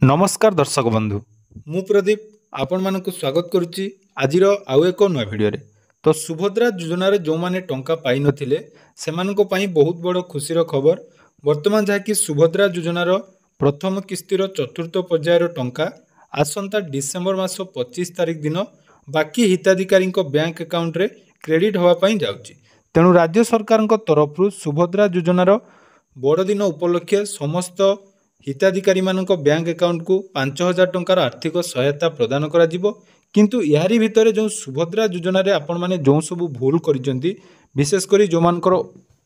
नमस्कार दर्शक बंधु मु प्रदीप आपण मानक स्वागत करुच्ची आजिर आउ एक नया भिडियो तो सुभद्रा योजन जो मैंने टंका पाई नथिले सेमानक पई बहुत बड़ खुशीर खबर वर्तमान जहाँकि सुभद्रा योजनार प्रथम किस्तिर चतुर्थ पर्यायर टंका आसंता डिसेम्बर मास 25 तारिख दिन बाकी हिताधिकारी बैंक अकाउंट रे क्रेडिट होगापाई जाउची। तेणु राज्य सरकार तरफ सुभद्रा योजनार बड़दिन उपलक्षे समस्त हिताधिकारी मानक बैंक अकाउंट को 5,000 टंकार आर्थिक सहायता प्रदान करा जिवो। किंतु यारी भितर जो सुभद्रा योजना रे आपण माने जो सब भूल करिसेंती विशेषकर जो मानकर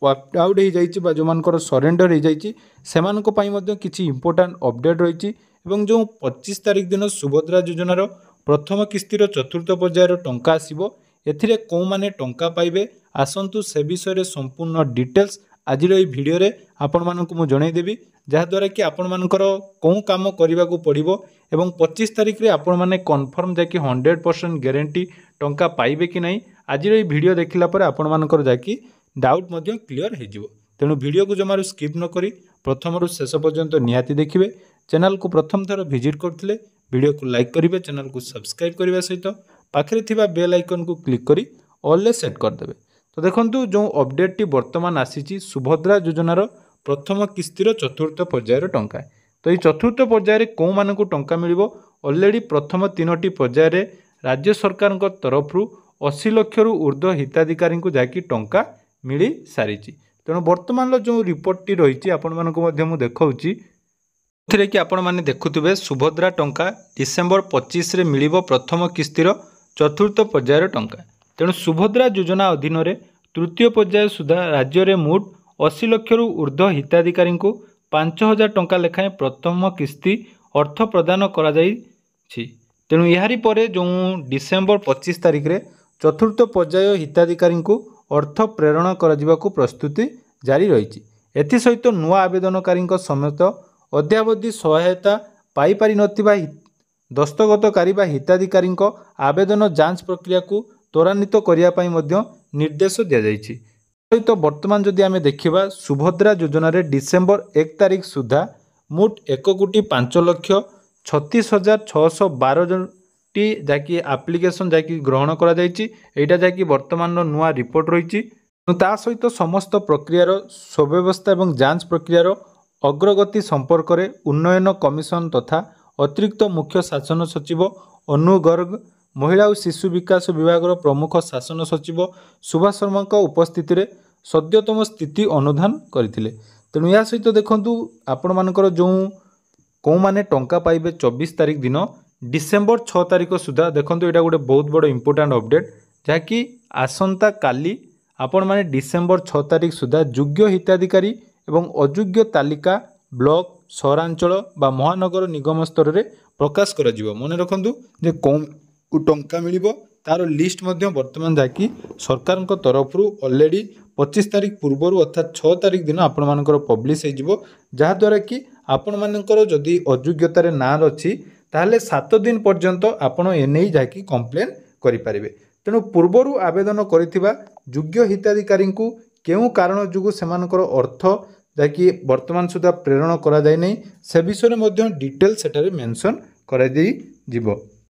वर्क आउट हो जाइए बा जो मानकर सरेंडर हो जाइए सेमानक पई मध्य किछि इंपोर्टेंट अपडेट रही एवं जो 25 तारिख दिन सुभद्रा योजनार प्रथम किस्तिर चतुर्थ पर्यायर टंका आसीबो एथिरे को माने टंका पाइबे आसंतु से विषय संपूर्ण डिटेल्स आज भिडियो रे आपण मानक मु जणाई देबी जहाँद्वारा कि आपण मानकर कौन काम करने को पड़ो एवं 25 तारिख रे आपण माने कन्फर्म जाकि 100% ग्यारंटी टंका पाइबे कि नहीं आज भिडियो देखला पर आपण मानकर जाकि डाउट मध्य क्लियर हो जिवो। तेणु भिडियो को जमारू स्किप न करी प्रथम रु शेष पर्यंत निहाती देखिए। चैनल को प्रथम थर विजिट करथिले वीडियो को लाइक करेंगे, चैनल को सब्सक्राइब करने सहित पाखे थिबा बेल आइकन को क्लिक करी ऑल सेट करदेवे। तो देखंतु जो अपडेट टी वर्तमान आसीची सुभद्रा योजनार प्रथम किस्तिर चतुर्थ पर्यायर टंका तो ये चतुर्थ पर्यायर कौ मानक टंका मिलिबो ऑलरेडी प्रथम तीनोटी पर्यायर राज्य सरकार तरफ 80 लाख रु ऊर्ध्व हिताधिकारी को जाकि टंका मिली सारी। तेणु वर्तमान जो रिपोर्ट टी रही आपण मानक मध्य मु देखाउची थे कि आपण माने देखुथिबे सुभद्रा टंका डिसेम्बर 25 रे मिलिबो प्रथम किस्तिर चतुर्थ पर्यायर टंका। तेणु सुभद्रा योजना अधीन तृतीय पर्याय सुधा राज्य में मोट 80 लाख रु ऊर्ध्व हिताधिकारी को 5,000 टंका लेखाएं प्रथम किस्ती अर्थ प्रदान करा जाइछि। तेणु यारी परे जो डिसेम्बर 25 तारिख रे चतुर्थ पर्याय हिताधिकारी को अर्थ प्रेरण करा जिबाकु प्रस्तुति जारी रही। एथि सहित नुआ आवेदनकारी समेत अद्यावधि सहायता पाई पारि नथिबा दस्तखतकारी बा हिताधिकारी आवेदन जांच प्रक्रिया को त्वरान्वित करिया पई मध्य निर्देश दिया जाइछि। सहित वर्तमान जदि आमे देखिबा सुभद्रा योजना रे डिसेम्बर 1 तारिख सुधा मोट 1,36,36,612 टी जाकि एप्लिकेशन जाकि ग्रहण करा जाइछि। एटा जाकि वर्तमान नुआ रिपोर्ट रही ता सहित समस्त प्रक्रियार सुव्यवस्था एवं जांच प्रक्रियार अग्रगति संपर्क में उन्नयन कमिशन तथा अतिरिक्त मुख्य शासन सचिव अनु गर्ग महिला और शिशु विकास विभाग प्रमुख शासन सचिव सुभाष शर्मा उपस्थिति रे सद्यतम स्थिति अनुधान करथिले। तेणु या सहित देखंतु आपण मानकर जो कौ माने टंका पाइबे 24 तारिख दिन डिसेम्बर 6 तारिख सुधा देखंतु एटा गोटे बहुत बड़ इंपोर्टेंट अपडेट जहाँकि आसंता काली आपण माने डिसेम्बर 6 तारिख सुधा योग्य हिताधिकारी एवं अयोग्य तालिका ब्लॉक सहरांचल बा महानगर निगम स्तर में प्रकाश करा जिवो। मने रखंतु जे कौन टंका मिलिबो तार लिस्ट मध्य वर्तमान जाकि सरकार तरफ ऑलरेडी 25 तारिख पूर्व अर्थात 6 तारिख दिन आपण मानकर पब्लिश हो जहाँद्वारा कि आपण मानकर जदि अयोग्यतार ना अच्छी ताहले 7 दिन पर्यंत आपण एने जाकि कंप्लेन करि पारिबे। तेणु पूर्वर आवेदन करिथिबा योग्य हिताधिकारी को केउ कारण जुगु सेमानकर अर्थ जाकि वर्तमान सुधा प्रेरण करा जाय नै से विषय में डिटेल सेठारे मेंशन करा दै जिवो।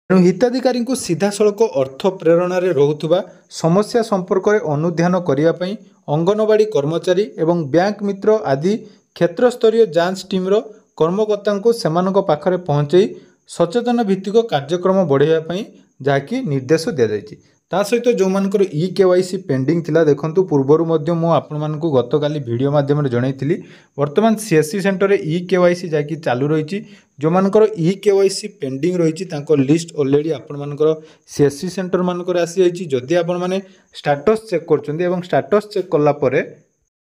तेणु हिताधिकारी को सीधा सड़क अर्थ प्रेरण रे रहुथुबा समस्या संपर्क में अनुध्यान करिया पई अंगनवाड़ी कर्मचारी एवं बैंक मित्र आदि क्षेत्र स्तरीय जांच टीम रो कर्मकर्ता को सेमानक पाखरे पहुंचई सचेतन भित्तिक कार्यक्रम बढ़ाइया पई जाकि निर्देश दिया जायछि। ता सहित जो मानकर केवाईसी पेंडिंग थिला देखंतु पूर्वरु मध्य मु आपण मानकु गतकाली वीडियो माध्यम रे जणाइथिली वर्तमान सीएससी सेंटर रे केवाईसी जाकि चालू रहिछि। जो मानकर केवाईसी पेंडिंग रहिछि तांको लिस्ट ऑलरेडी आपण मानकर सीएससी सेंटर मानकर आसी जाइछि। जदि आपण माने स्टेटस चेक करछन्ती एवं स्टेटस चेक कला परे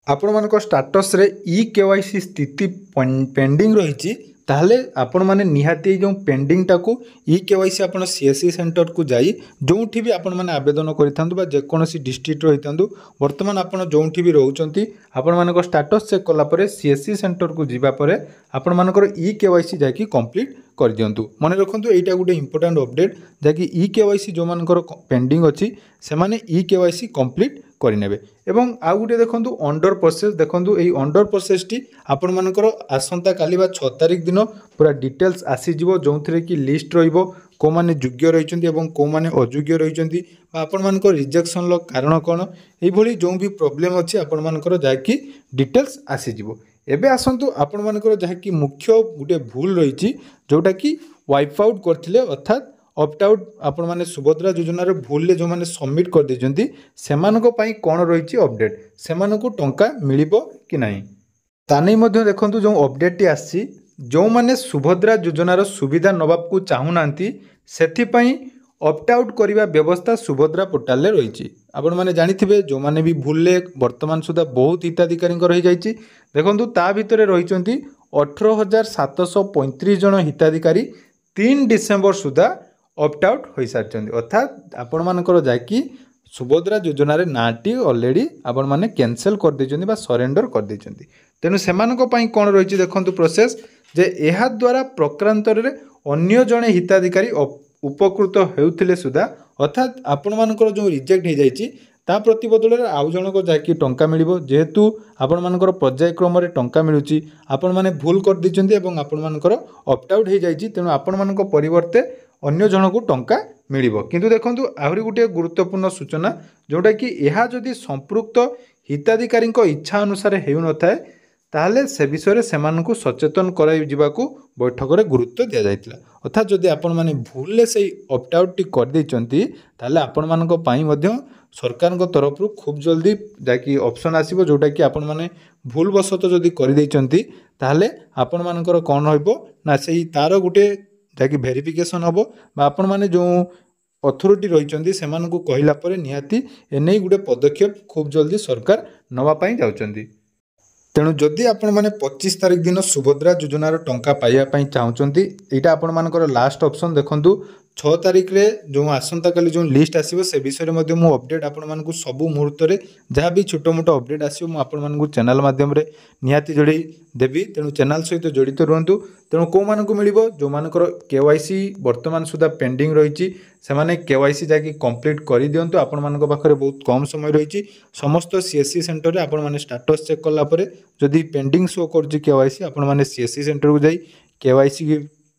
आपण मानकर स्टेटस रे केवाईसी स्थिति पेंडिंग रहिछि ताहले आपण माने निहाती जो पेंडिंग टाको केवाईसी आपण सीएससी सेंटर को जाई जोठी भी आपण माने आवेदन करिथांतु बा जे कोनोसी डिस्ट्रिक्ट रहिथांतु वर्तमान आपण जोठी भी रहउचंती आपण मानकर स्टेटस चेक कला परे सीएससी सेंटर को जीवा परे आपण मानकर केवाईसी जाकी कंप्लीट कर दियंतु। मने रखंतु एटा गुटे इंपोर्टेंट अपडेट जाकी केवाईसी जो मानकर पेंडिंग अछि से माने केवाईसी कंप्लीट କରିନେବେ। ଏବଂ ଆଉ ଗୋଟେ ଦେଖନ୍ତୁ ଅଣ୍ଡର ପ୍ରୋସେସ୍, ଦେଖନ୍ତୁ ଏଇ ଅଣ୍ଡର ପ୍ରୋସେସଟି ଆପଣମାନଙ୍କର ଆସନ୍ତା କାଲି ବା 6 ତାରିଖ ଦିନ ପୁରା ଡିଟେଲ୍ସ ଆସିଯିବ, ଯେଉଁଥିରେ କି ଲିଷ୍ଟ ରହିବ କେଉଁମାନେ ଯୋଗ୍ୟ ରହିଛନ୍ତି ଏବଂ କେଉଁମାନେ ଅଯୋଗ୍ୟ ରହିଛନ୍ତି ବା ଆପଣମାନଙ୍କର ରିଜେକ୍ସନର କାରଣ କ'ଣ, ଏଇଭଳି ଯେଉଁ ବି ପ୍ରୋବ୍ଲେମ୍ ଅଛି ଆପଣମାନଙ୍କର ଯାହାକି ଡିଟେଲ୍ସ ଆସିଯିବ। ଏବେ ଆସନ୍ତୁ ଆପଣମାନଙ୍କର ଯାହାକି ମୁଖ୍ୟ ଗୋଟେ ଭୁଲ ରହିଛି, ଯେଉଁଟାକି ୱାଇପ୍ ଆଉଟ୍ କରିଥିଲେ ଅର୍ଥାତ୍ ଅପ୍ଟ ଆଉଟ୍ ଆପଣମାନେ ସୁଭଦ୍ରା ଯୋଜନାର ଭୁଲରେ ଯେଉଁମାନେ ସବମିଟ୍ କରିଦେଇଛନ୍ତି ସେମାନଙ୍କ ପାଇଁ କ'ଣ ରହିଛି ଅପଡ଼େଟ୍, ସେମାନଙ୍କୁ ଟଙ୍କା ମିଳିବ କି ନାହିଁ ତା ନେଇ ମଧ୍ୟ ଦେଖନ୍ତୁ ଯେଉଁ ଅପଡ଼େଟ୍ଟି ଆସିଛି। ଯେଉଁମାନେ ସୁଭଦ୍ରା ଯୋଜନାର ସୁବିଧା ନେବାକୁ ଚାହୁଁନାହାନ୍ତି ସେଥିପାଇଁ ଅପ୍ଟ ଆଉଟ୍ କରିବା ବ୍ୟବସ୍ଥା ସୁଭଦ୍ରା ପୋର୍ଟାଲରେ ରହିଛି। ଆପଣମାନେ ଜାଣିଥିବେ ଯେଉଁମାନେ ବି ଭୁଲରେ ବର୍ତ୍ତମାନ ସୁଦ୍ଧା ବହୁତ ହିତାଧିକାରୀଙ୍କର ରହିଯାଇଛି, ଦେଖନ୍ତୁ ତା ଭିତରେ ରହିଛନ୍ତି 18,735 ଜଣ ହିତାଧିକାରୀ 3 ଡିସେମ୍ବର ସୁଦ୍ଧା ଅପ୍ଟ ଆଉଟ୍ ହୋଇସାରିଛନ୍ତି। ଅର୍ଥାତ୍ ଆପଣମାନଙ୍କର ଯାଇକି ସୁଭଦ୍ରା ଯୋଜନାରେ ନାଁଟି ଅଲରେଡ଼ି ଆପଣମାନେ କ୍ୟାନସେଲ୍ କରିଦେଇଛନ୍ତି ବା ସରେଣ୍ଡର କରିଦେଇଛନ୍ତି। ତେଣୁ ସେମାନଙ୍କ ପାଇଁ କ'ଣ ରହିଛି ଦେଖନ୍ତୁ ପ୍ରୋସେସ୍, ଯେ ଏହାଦ୍ୱାରା ପ୍ରକ୍ରାନ୍ତରେ ଅନ୍ୟ ଜଣେ ହିତାଧିକାରୀ ଉପକୃତ ହେଉଥିଲେ ସୁଦ୍ଧା, ଅର୍ଥାତ୍ ଆପଣମାନଙ୍କର ଯେଉଁ ରିଜେକ୍ଟ ହୋଇଯାଇଛି ତା ପ୍ରତିବଦଳରେ ଆଉ ଜଣକ ଯାହାକି ଟଙ୍କା ମିଳିବ। ଯେହେତୁ ଆପଣମାନଙ୍କର ପର୍ଯ୍ୟାୟକ୍ରମରେ ଟଙ୍କା ମିଳୁଛି, ଆପଣମାନେ ଭୁଲ କରିଦେଇଛନ୍ତି ଏବଂ ଆପଣମାନଙ୍କର ଅପ୍ଟ ଆଉଟ୍ ହୋଇଯାଇଛି, ତେଣୁ ଆପଣମାନଙ୍କ ପରିବର୍ତ୍ତେ ଅନ୍ୟ ଜଣକୁ ଟଙ୍କା ମିଳିବ। କିନ୍ତୁ ଦେଖନ୍ତୁ ଆହୁରି ଗୋଟିଏ ଗୁରୁତ୍ୱପୂର୍ଣ୍ଣ ସୂଚନା, ଯେଉଁଟାକି ଏହା ଯଦି ସମ୍ପୃକ୍ତ ହିତାଧିକାରୀଙ୍କ ଇଚ୍ଛା ଅନୁସାରେ ହେଉନଥାଏ ତାହେଲେ ସେ ବିଷୟରେ ସେମାନଙ୍କୁ ସଚେତନ କରାଯିବାକୁ ବୈଠକରେ ଗୁରୁତ୍ୱ ଦିଆଯାଇଥିଲା। ଅର୍ଥାତ୍ ଯଦି ଆପଣମାନେ ଭୁଲରେ ସେଇ ଅପ୍ଟ ଆଉଟ୍ଟି କରିଦେଇଛନ୍ତି ତାହେଲେ ଆପଣମାନଙ୍କ ପାଇଁ ମଧ୍ୟ ସରକାରଙ୍କ ତରଫରୁ ଖୁବ୍ ଜଲ୍ଦି ଯାହାକି ଅପସନ୍ ଆସିବ, ଯେଉଁଟାକି ଆପଣମାନେ ଭୁଲବଶତଃ ଯଦି କରିଦେଇଛନ୍ତି ତାହେଲେ ଆପଣମାନଙ୍କର କ'ଣ ରହିବ ନା ସେଇ ତା'ର ଗୋଟେ ଯାହାକି ଭେରିଫିକେସନ୍ ହେବ ବା ଆପଣମାନେ ଯେଉଁ ଅଥରିଟି ରହିଛନ୍ତି ସେମାନଙ୍କୁ କହିଲା ପରେ ନିହାତି ଏନେଇ ଗୋଟେ ପଦକ୍ଷେପ ଖୁବ୍ ଜଲ୍ଦି ସରକାର ନେବା ପାଇଁ ଯାଉଛନ୍ତି। ତେଣୁ ଯଦି ଆପଣମାନେ 25 ତାରିଖ ଦିନ ସୁଭଦ୍ରା ଯୋଜନାର ଟଙ୍କା ପାଇବା ପାଇଁ ଚାହୁଁଛନ୍ତି, ଏଇଟା ଆପଣମାନଙ୍କର ଲାଷ୍ଟ ଅପସନ୍। ଦେଖନ୍ତୁ 6 ତାରିଖରେ ଯେଉଁ ଆସନ୍ତାକାଲି ଯେଉଁ ଲିଷ୍ଟ ଆସିବ ସେ ବିଷୟରେ ମଧ୍ୟ ମୁଁ ଅପଡ଼େଟ୍ ଆପଣମାନଙ୍କୁ ସବୁ ମୁହୂର୍ତ୍ତରେ ଯାହା ବି ଛୋଟ ମୋଟ ଅପଡ଼େଟ୍ ଆସିବ ମୁଁ ଆପଣମାନଙ୍କୁ ଚ୍ୟାନେଲ୍ ମାଧ୍ୟମରେ ନିହାତି ଯୋଡ଼ି ଦେବି। ତେଣୁ ଚ୍ୟାନେଲ୍ ସହିତ ଜଡ଼ିତ ରୁହନ୍ତୁ। ତେଣୁ କେଉଁମାନଙ୍କୁ ମିଳିବ, ଯେଉଁମାନଙ୍କର KYC ବର୍ତ୍ତମାନ ସୁଦ୍ଧା ପେଣ୍ଡିଂ ରହିଛି ସେମାନେ KYC ଯାଇକି କମ୍ପ୍ଲିଟ୍ କରିଦିଅନ୍ତୁ। ଆପଣମାନଙ୍କ ପାଖରେ ବହୁତ କମ୍ ସମୟ ରହିଛି। ସମସ୍ତ CSC ସେଣ୍ଟରରେ ଆପଣମାନେ ଷ୍ଟାଟସ୍ ଚେକ୍ କଲା ପରେ ଯଦି ପେଣ୍ଡିଂ ଶୋ କରୁଛି KYC, ଆପଣମାନେ CSC ସେଣ୍ଟରକୁ ଯାଇ KYC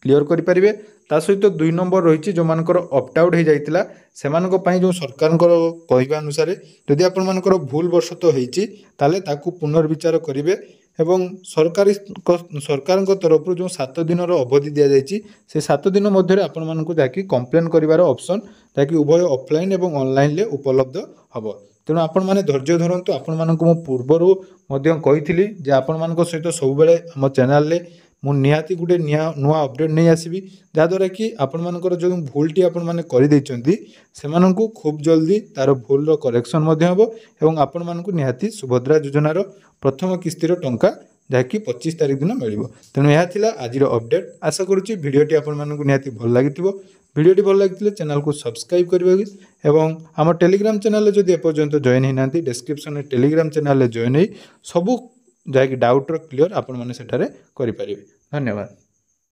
କ୍ଲିୟର କରିପାରିବେ। ତା ସହିତ 2 ନମ୍ବର ରହିଛି ଯେଉଁମାନଙ୍କର ଅପ୍ଟ ଆଉଟ୍ ହୋଇଯାଇଥିଲା ସେମାନଙ୍କ ପାଇଁ ଯେଉଁ ସରକାରଙ୍କର କହିବା ଅନୁସାରେ ଯଦି ଆପଣମାନଙ୍କର ଭୁଲ ବଶତଃ ହେଇଛି ତାହେଲେ ତାକୁ ପୁନର୍ବିଚାର କରିବେ ଏବଂ ସରକାରଙ୍କ ତରଫରୁ ଯେଉଁ 7 ଦିନର ଅବଧି ଦିଆଯାଇଛି ସେ 7 ଦିନ ମଧ୍ୟରେ ଆପଣମାନଙ୍କୁ ଯାହାକି କମ୍ପ୍ଲେନ୍ କରିବାର ଅପସନ୍ ଯାହାକି ଉଭୟ ଅଫଲାଇନ୍ ଏବଂ ଅନଲାଇନ୍ରେ ଉପଲବ୍ଧ ହେବ। ତେଣୁ ଆପଣମାନେ ଧୈର୍ଯ୍ୟ ଧରନ୍ତୁ। ଆପଣମାନଙ୍କୁ ମୁଁ ପୂର୍ବରୁ ମଧ୍ୟ କହିଥିଲି ଯେ ଆପଣମାନଙ୍କ ସହିତ ସବୁବେଳେ ଆମ ଚ୍ୟାନେଲରେ ମୁଁ ନିହାତି ଗୋଟେ ନୂଆ ଅପଡ଼େଟ୍ ନେଇ ଆସିବି, ଯାହାଦ୍ୱାରା କି ଆପଣମାନଙ୍କର ଯେଉଁ ଭୁଲଟି ଆପଣମାନେ କରିଦେଇଛନ୍ତି ସେମାନଙ୍କୁ ଖୁବ୍ ଜଲ୍ଦି ତା'ର ଭୁଲର କରେକ୍ସନ୍ ମଧ୍ୟ ହେବ ଏବଂ ଆପଣମାନଙ୍କୁ ନିହାତି ସୁଭଦ୍ରା ଯୋଜନାର ପ୍ରଥମ କିସ୍ତିର ଟଙ୍କା ଯାହାକି 25 ତାରିଖ ଦିନ ମିଳିବ। ତେଣୁ ଏହା ଥିଲା ଆଜିର ଅପଡ଼େଟ୍। ଆଶା କରୁଛି ଭିଡ଼ିଓଟି ଆପଣମାନଙ୍କୁ ନିହାତି ଭଲ ଲାଗିଥିବ। ଭିଡ଼ିଓଟି ଭଲ ଲାଗିଥିଲେ ଚ୍ୟାନେଲକୁ ସବସ୍କ୍ରାଇବ୍ କରିବେ ଏବଂ ଆମ ଟେଲିଗ୍ରାମ ଚ୍ୟାନେଲରେ ଯଦି ଏପର୍ଯ୍ୟନ୍ତ ଜଏନ୍ ହୋଇନାହାନ୍ତି ଡେସ୍କ୍ରିପ୍ସନରେ ଟେଲିଗ୍ରାମ ଚ୍ୟାନେଲରେ ଜଏନ୍ ହୋଇ ସବୁ ଯାହାକି ଡାଉଟ୍ର କ୍ଲିୟର ଆପଣମାନେ ସେଠାରେ କରିପାରିବେ। ଧନ୍ୟବାଦ।